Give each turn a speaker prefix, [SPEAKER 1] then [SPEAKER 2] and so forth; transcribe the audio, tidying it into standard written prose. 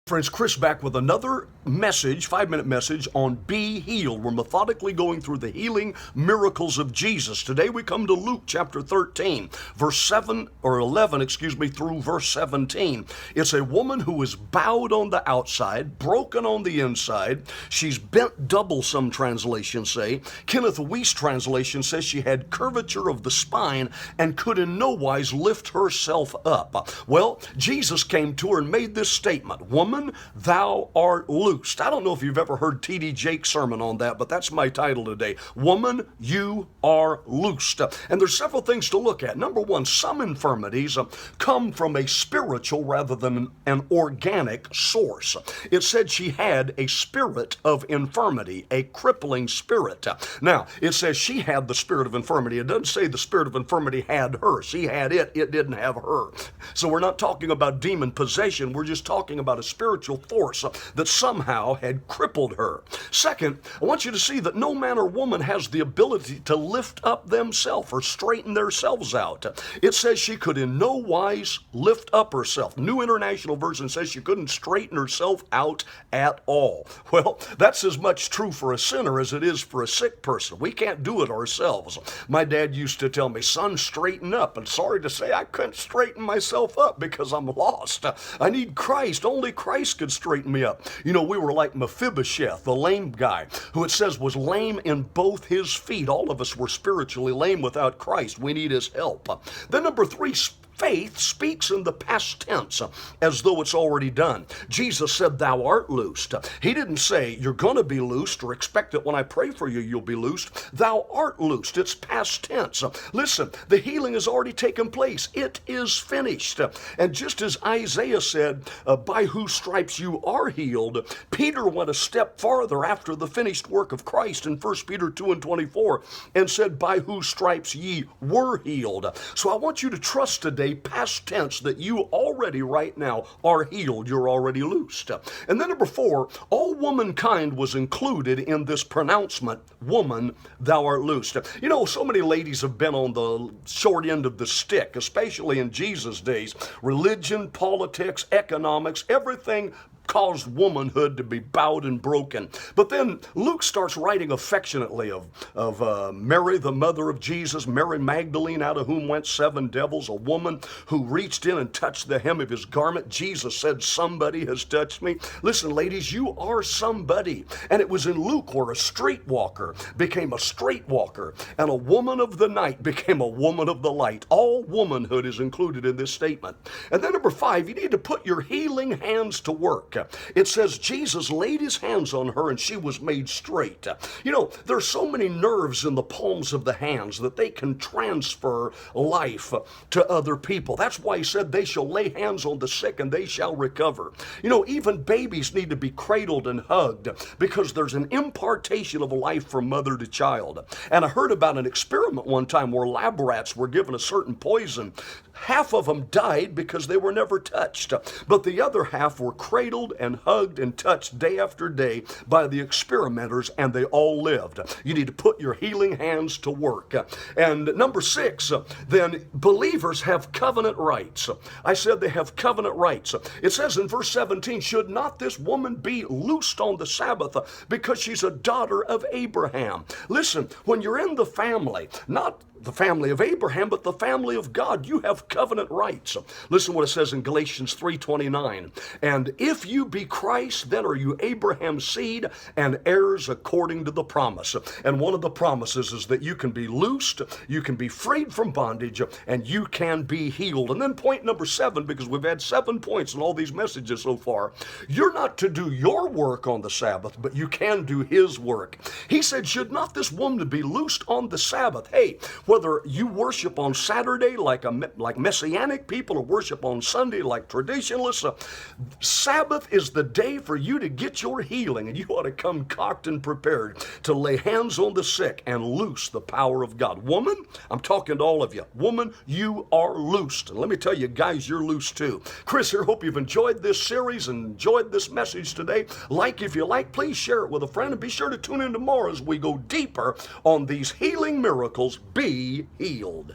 [SPEAKER 1] Friends, Kris back with another message, 5-minute message on Be Healed. We're methodically going through the healing miracles of Jesus. Today we come to Luke chapter 13, verse 7 or 11, through verse 17. It's a woman who is bowed on the outside, broken on the inside. She's bent double, some translations say. Kenneth Wuest's translation says she had curvature of the spine and could in no wise lift herself up. Well, Jesus came to her and made this statement, "Woman, thou art loosed." I don't know if you've ever heard T.D. Jake's sermon on that, but that's my title today. Woman, you are loosed. And there's several things to look at. Number one, some infirmities come from a spiritual rather than an organic source. It said she had a spirit of infirmity, a crippling spirit. Now, it says she had the spirit of infirmity. It doesn't say the spirit of infirmity had her. She had it didn't have her. So we're not talking about demon possession. We're just talking about a spiritual force that somehow had crippled her. Second, I want you to see that no man or woman has the ability to lift up themselves or straighten themselves out. It says she could in no wise lift up herself. New International Version says she couldn't straighten herself out at all. Well, that's as much true for a sinner as it is for a sick person. We can't do it ourselves. My dad used to tell me, "Son, straighten up." And sorry to say, I couldn't straighten myself up because I'm lost. I need Christ. Only Christ could straighten me up. You know, we were like Mephibosheth, the lame guy, who it says was lame in both his feet. All of us were spiritually lame without Christ. We need his help. Then number three, faith speaks in the past tense as though it's already done. Jesus said, "Thou art loosed." He didn't say, "You're going to be loosed," or "Expect that when I pray for you, you'll be loosed." Thou art loosed. It's past tense. Listen, the healing has already taken place. It is finished. And just as Isaiah said, "By whose stripes you are healed," Peter went a step farther after the finished work of Christ in 1 Peter 2:24 and said, "By whose stripes ye were healed." So I want you to trust today, past tense, that you already right now are healed. You're already loosed. And then number four, all womankind was included in this pronouncement, "Woman, thou art loosed." You know, so many ladies have been on the short end of the stick, especially in Jesus' days. Religion, politics, economics, everything caused womanhood to be bowed and broken. But then Luke starts writing affectionately of Mary, the mother of Jesus, Mary Magdalene, out of whom went 7 devils, a woman who reached in and touched the hem of his garment. Jesus said, "Somebody has touched me." Listen, ladies, you are somebody. And it was in Luke where a streetwalker became a straight walker, and a woman of the night became a woman of the light. All womanhood is included in this statement. And then number 5, you need to put your healing hands to work. It says Jesus laid his hands on her and she was made straight. You know, there's so many nerves in the palms of the hands that they can transfer life to other people. That's why he said they shall lay hands on the sick and they shall recover. You know, even babies need to be cradled and hugged because there's an impartation of life from mother to child. And I heard about an experiment one time where lab rats were given a certain poison. Half of them died because they were never touched, but the other half were cradled and hugged and touched day after day by the experimenters, and they all lived. You need to put your healing hands to work. And number 6, then believers have covenant rights. I said they have covenant rights. It says in verse 17, "Should not this woman be loosed on the Sabbath because she's a daughter of Abraham?" Listen, when you're in the family, not the family of Abraham, but the family of God, you have covenant rights. Listen what it says in Galatians 3:29. "And if you be Christ, then are you Abraham's seed and heirs according to the promise." And one of the promises is that you can be loosed, you can be freed from bondage, and you can be healed. And then point number 7, because we've had 7 points in all these messages so far. You're not to do your work on the Sabbath, but you can do his work. He said, "Should not this woman be loosed on the Sabbath?" Hey, whether you worship on Saturday like Messianic people or worship on Sunday like traditionalists, Sabbath is the day for you to get your healing, and you ought to come cocked and prepared to lay hands on the sick and loose the power of God. Woman, I'm talking to all of you. Woman, you are loosed. And let me tell you, guys, you're loose too. Kris here. Hope you've enjoyed this series and enjoyed this message today. Like, if you like, please share it with a friend, and be sure to tune in tomorrow as we go deeper on these healing miracles. Be healed.